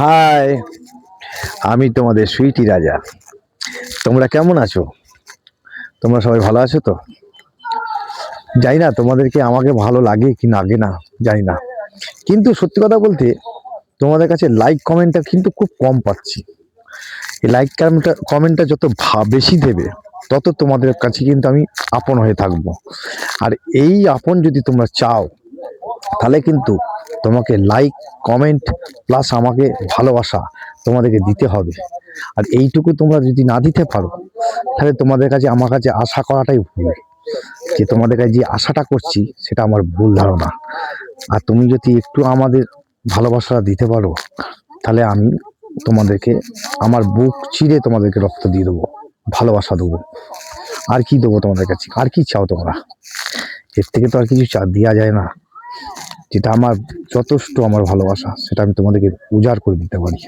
High, আমি তোমাদের সুইটি রাজা। তোমরা কেমন আছো? তোমরা সবাই ভালো আছো তো? জানি না তোমাদেরকে আমাকে ভালো লাগে কি লাগে না, জানি না। কিন্তু সত্যি কথা বলতে তোমাদের কাছে লাইক কমেন্টটা কিন্তু খুব কম পাচ্ছি। এই লাইক কমেন্টটা যত বেশি দেবে, তত তোমাদের কাছে কিন্তু আমি আপন হয়ে থাকবো। আর এই আপন যদি তোমরা চাও, তাহলে কিন্তু তোমাকে লাইক কমেন্ট প্লাস আমাকে ভালোবাসা তোমাদেরকে দিতে হবে। আর এইটুকু তোমরা যদি না দিতে পারো, তাহলে তোমাদের কাছে আমার কাছে আশা করাটাই ভুল। যে তোমাদের কাছে যে আশাটা করছি সেটা আমার ভুল ধারণা। আর তুমি যদি একটু আমাদের ভালোবাসা দিতে পারো, তাহলে আমি তোমাদেরকে আমার বুক চিরে তোমাদেরকে রক্ত দিয়ে দেবো, ভালোবাসা দেবো। আর কি দেবো তোমাদের কাছে? আর কি চাও তোমরা? এর থেকে তো আর কিছু দেওয়া যায় না। যেটা আমার যথেষ্ট আমার ভালোবাসা, সেটা আমি তোমাদেরকে উজাড় করে দিতে পারি।